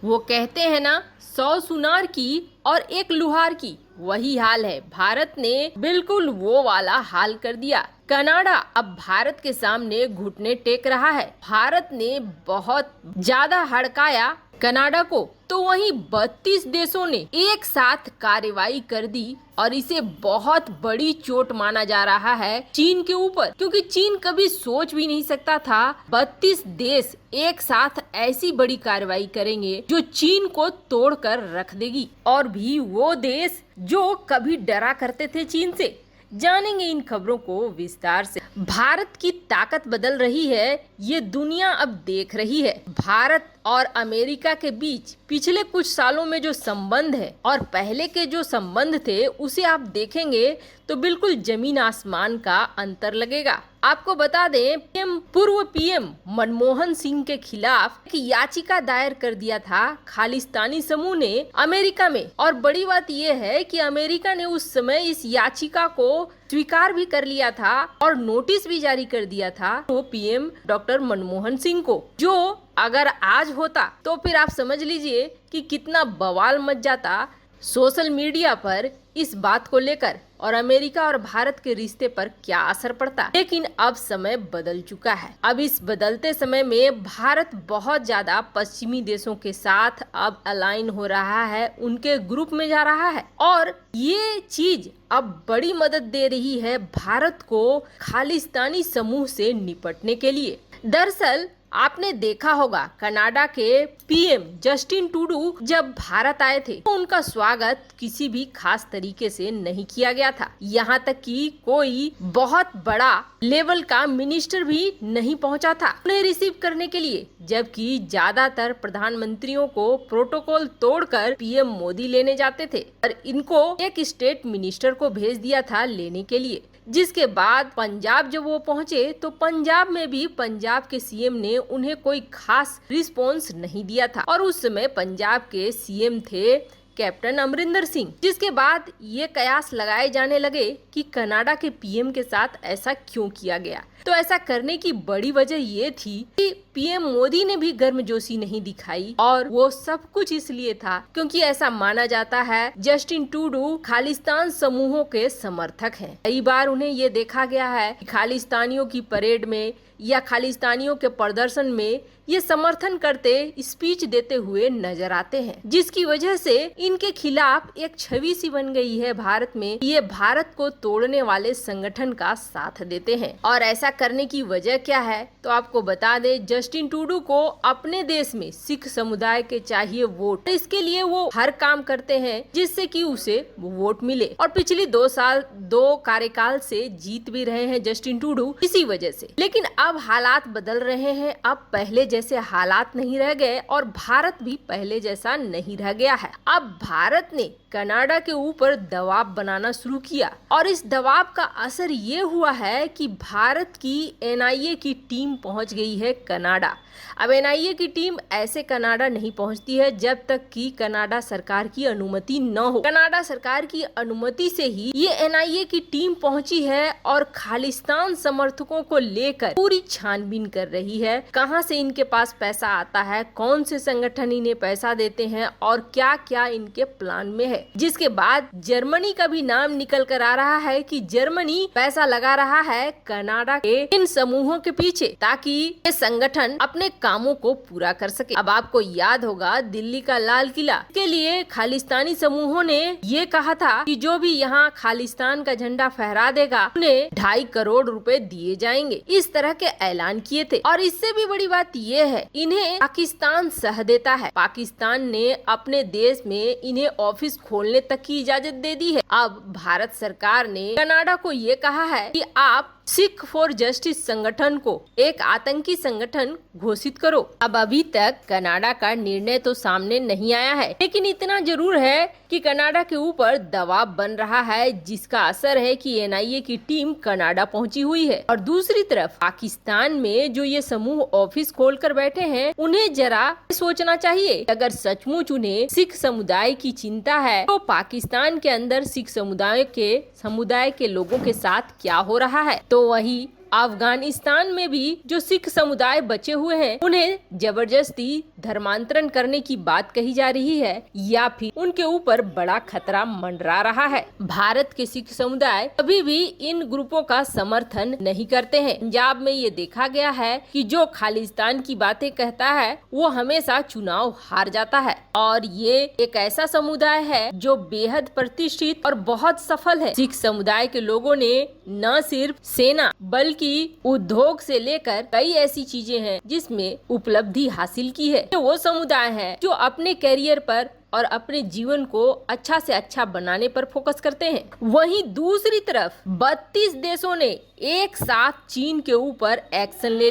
वो कहते हैं ना, 100 सुनार की और एक लुहार की, वही हाल है। भारत ने बिल्कुल वो वाला हाल कर दिया। कनाडा अब भारत के सामने घुटने टेक रहा है। भारत ने बहुत ज्यादा हड़काया कनाडा को, तो वहीं 32 देशों ने एक साथ कार्रवाई कर दी और इसे बहुत बड़ी चोट माना जा रहा है चीन के ऊपर, क्योंकि चीन कभी सोच भी नहीं सकता था 32 देश एक साथ ऐसी बड़ी कार्रवाई करेंगे जो चीन को तोड़ कर रख देगी, और भी वो देश जो कभी डरा करते थे चीन से। जानेंगे इन खबरों को विस्तार से। भारत की ताकत बदल रही है, ये दुनिया अब देख रही है। भारत और अमेरिका के बीच पिछले कुछ सालों में जो संबंध है और पहले के जो संबंध थे, उसे आप देखेंगे तो बिल्कुल जमीन आसमान का अंतर लगेगा। आपको बता दें, पूर्व पीएम मनमोहन सिंह के खिलाफ एक याचिका दायर कर दिया था खालिस्तानी समूह ने अमेरिका में, और बड़ी बात यह है कि अमेरिका ने उस समय इस याचिका को स्वीकार भी कर लिया था और नोटिस भी जारी कर दिया था वो पीएम डॉक्टर मनमोहन सिंह को, जो अगर आज होता तो फिर आप समझ लीजिए कि कितना बवाल मच जाता सोशल मीडिया पर इस बात को लेकर, और अमेरिका और भारत के रिश्ते पर क्या असर पड़ता। लेकिन अब समय बदल चुका है। अब इस बदलते समय में भारत बहुत ज्यादा पश्चिमी देशों के साथ अब अलाइन हो रहा है, उनके ग्रुप में जा रहा है, और ये चीज अब बड़ी मदद दे रही है भारत को खालिस्तानी समूह से निपटने के लिए। दरअसल आपने देखा होगा, कनाडा के पीएम जस्टिन ट्रूडो जब भारत आए थे तो उनका स्वागत किसी भी खास तरीके से नहीं किया गया था। यहाँ तक कि कोई बहुत बड़ा लेवल का मिनिस्टर भी नहीं पहुँचा था उन्हें रिसीव करने के लिए, जबकि ज्यादातर प्रधानमंत्रियों को प्रोटोकॉल तोड़कर पीएम मोदी लेने जाते थे, और इनको एक स्टेट मिनिस्टर को भेज दिया था लेने के लिए। जिसके बाद पंजाब जब वो पहुंचे तो पंजाब में भी पंजाब के सीएम ने उन्हें कोई खास रिस्पॉन्स नहीं दिया था, और उस समय पंजाब के सीएम थे कैप्टन अमरिंदर सिंह। जिसके बाद ये कयास लगाए जाने लगे कि कनाडा के पीएम के साथ ऐसा क्यों किया गया। तो ऐसा करने की बड़ी वजह ये थी कि पीएम मोदी ने भी गर्मजोशी नहीं दिखाई, और वो सब कुछ इसलिए था क्योंकि ऐसा माना जाता है जस्टिन ट्रूडो खालिस्तान समूहों के समर्थक हैं। कई बार उन्हें ये देखा गया है कि खालिस्तानियों की परेड में या खालिस्तानियों के प्रदर्शन में ये समर्थन करते स्पीच देते हुए नजर आते हैं, जिसकी वजह से इनके खिलाफ एक छवि सी बन गई है भारत में। ये भारत को तोड़ने वाले संगठन का साथ देते हैं, और ऐसा करने की वजह क्या है तो आपको बता दें, जस्टिन ट्रूडो को अपने देश में सिख समुदाय के चाहिए वोट, इसके लिए वो हर काम करते हैं जिससे कि उसे वोट मिले, और पिछले 2 कार्यकाल से जीत भी रहे हैं जस्टिन ट्रूडो इसी वजह से। लेकिन अब हालात बदल रहे हैं, अब पहले जैसे हालात नहीं रह गए, और भारत भी पहले जैसा नहीं रह गया है। अब भारत ने कनाडा के ऊपर दबाव बनाना शुरू किया, और इस दबाव का असर ये हुआ है कि भारत की एनआईए की टीम पहुंच गई है कनाडा। अब एनआईए की टीम ऐसे कनाडा नहीं पहुंचती है जब तक कि कनाडा सरकार की अनुमति न हो। कनाडा सरकार की अनुमति से ही ये एनआईए की टीम पहुंची है, और खालिस्तान समर्थकों को लेकर पूरी छानबीन कर रही है। कहां से इनके पास पैसा आता है, कौन से संगठन इन्हें पैसा देते हैं, और क्या क्या इनके प्लान में है। जिसके बाद जर्मनी का भी नाम निकल कर आ रहा है कि जर्मनी पैसा लगा रहा है कनाडा के इन समूहों के पीछे, ताकि ये संगठन अपने कामों को पूरा कर सके। अब आपको याद होगा, दिल्ली का लाल किला के लिए खालिस्तानी समूहों ने ये कहा था कि जो भी यहाँ खालिस्तान का झंडा फहरा देगा उन्हें 2.5 करोड़ रुपए दिए जाएंगे। इस तरह के ऐलान किए थे, और इससे भी बड़ी बात ये है, इन्हें पाकिस्तान सह देता है। पाकिस्तान ने अपने देश में इन्हें ऑफिस खोलने तक की इजाजत दे दी है। अब भारत सरकार ने कनाडा को ये कहा है कि आप सिख फॉर जस्टिस संगठन को एक आतंकी संगठन घोषित करो। अब अभी तक कनाडा का निर्णय तो सामने नहीं आया है, लेकिन इतना जरूर है कि कनाडा के ऊपर दबाव बन रहा है, जिसका असर है कि एनआईए की टीम कनाडा पहुंची हुई है। और दूसरी तरफ पाकिस्तान में जो ये समूह ऑफिस खोलकर बैठे हैं, उन्हें जरा सोचना चाहिए, अगर सचमुच उन्हें सिख समुदाय की चिंता है तो पाकिस्तान के अंदर सिख समुदाय के लोगों के साथ क्या हो रहा है। तो वही अफगानिस्तान में भी जो सिख समुदाय बचे हुए हैं उन्हें जबरदस्ती धर्मांतरण करने की बात कही जा रही है या फिर उनके ऊपर बड़ा खतरा मंडरा रहा है। भारत के सिख समुदाय अभी भी इन ग्रुपों का समर्थन नहीं करते हैं। पंजाब में ये देखा गया है कि जो खालिस्तान की बातें कहता है वो हमेशा चुनाव हार जाता है और ये एक ऐसा समुदाय है जो बेहद प्रतिष्ठित और बहुत सफल है। सिख समुदाय के लोगों ने न सिर्फ सेना बल्कि उद्योग से लेकर कई ऐसी चीजें हैं जिसमें उपलब्धि हासिल की है। वो समुदाय है जो अपने कैरियर पर और अपने जीवन को अच्छा से अच्छा बनाने पर फोकस करते हैं। वहीं दूसरी तरफ 32 देशों ने एक साथ चीन के ऊपर एक्शन ले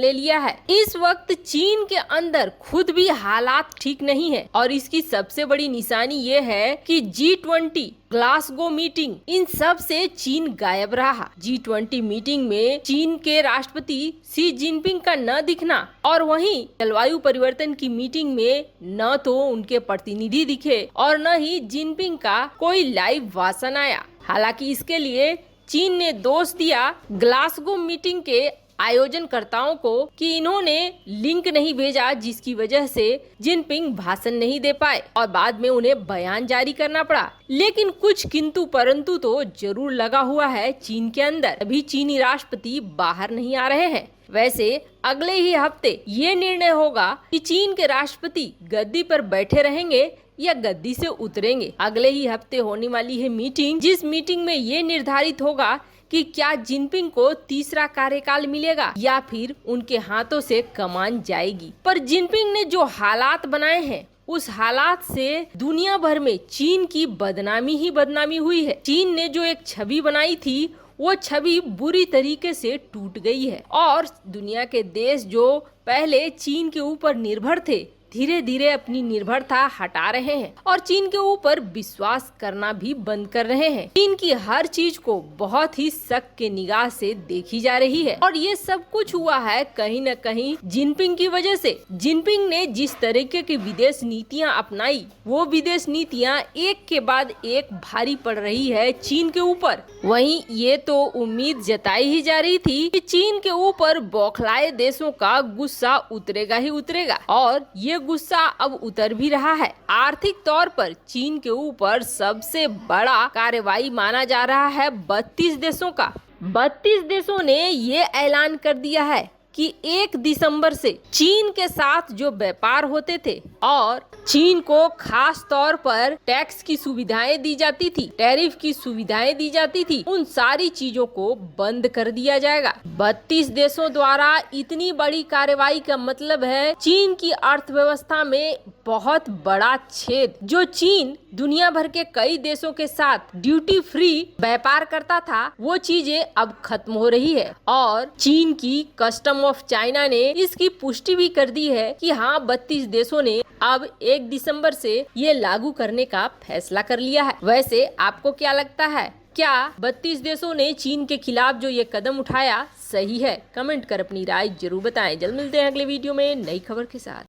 लिया है। इस वक्त चीन के अंदर खुद भी हालात ठीक नहीं है और इसकी सबसे बड़ी निशानी ये है कि G20 ग्लासगो मीटिंग इन सब से चीन गायब रहा। G20 मीटिंग में चीन के राष्ट्रपति शी जिनपिंग का न दिखना और वहीं जलवायु परिवर्तन की मीटिंग में न तो उनके प्रतिनिधि दिखे और न ही जिनपिंग का कोई लाइव भाषण आया। हालांकि इसके लिए चीन ने दोष दिया ग्लासगो मीटिंग के आयोजनकर्ताओं को कि इन्होंने लिंक नहीं भेजा जिसकी वजह से जिनपिंग भाषण नहीं दे पाए और बाद में उन्हें बयान जारी करना पड़ा। लेकिन कुछ किंतु परंतु तो जरूर लगा हुआ है चीन के अंदर। अभी चीनी राष्ट्रपति बाहर नहीं आ रहे हैं। वैसे अगले ही हफ्ते ये निर्णय होगा कि चीन के राष्ट्रपति गद्दी पर बैठे रहेंगे या गद्दी से उतरेंगे। अगले ही हफ्ते होने वाली है मीटिंग, जिस मीटिंग में ये निर्धारित होगा कि क्या जिनपिंग को तीसरा कार्यकाल मिलेगा या फिर उनके हाथों से कमान जाएगी। पर जिनपिंग ने जो हालात बनाए हैं उस हालात से दुनिया भर में चीन की बदनामी ही बदनामी हुई है। चीन ने जो एक छवि बनाई थी वो छवि बुरी तरीके से टूट गई है और दुनिया के देश जो पहले चीन के ऊपर निर्भर थे धीरे धीरे अपनी निर्भरता हटा रहे हैं और चीन के ऊपर विश्वास करना भी बंद कर रहे हैं। चीन की हर चीज को बहुत ही शक के निगाह से देखी जा रही है और ये सब कुछ हुआ है कहीं न कहीं जिनपिंग की वजह से। जिनपिंग ने जिस तरीके की विदेश नीतियां अपनाई वो विदेश नीतियां एक के बाद एक भारी पड़ रही है चीन के ऊपर। वहीं ये तो उम्मीद जताई ही जा रही थी कि चीन के ऊपर बौखलाए देशों का गुस्सा उतरेगा ही उतरेगा और ये गुस्सा अब उतर भी रहा है। आर्थिक तौर पर चीन के ऊपर सबसे बड़ा कार्रवाई माना जा रहा है 32 देशों का। 32 देशों ने ये ऐलान कर दिया है कि 1 दिसंबर से चीन के साथ जो व्यापार होते थे और चीन को खास तौर पर टैक्स की सुविधाएं दी जाती थी, टैरिफ की सुविधाएं दी जाती थी, उन सारी चीजों को बंद कर दिया जाएगा। 32 देशों द्वारा इतनी बड़ी कार्रवाई का मतलब है चीन की अर्थव्यवस्था में बहुत बड़ा छेद। जो चीन दुनिया भर के कई देशों के साथ ड्यूटी फ्री व्यापार करता था वो चीजें अब खत्म हो रही है और चीन की कस्टम ऑफ चाइना ने इसकी पुष्टि भी कर दी है कि हाँ 32 देशों ने अब 1 दिसंबर से ये लागू करने का फैसला कर लिया है। वैसे आपको क्या लगता है, क्या 32 देशों ने चीन के खिलाफ जो ये कदम उठाया सही है? कमेंट कर अपनी राय जरूर बताएं। जल्द मिलते हैं अगले वीडियो में नई खबर के साथ।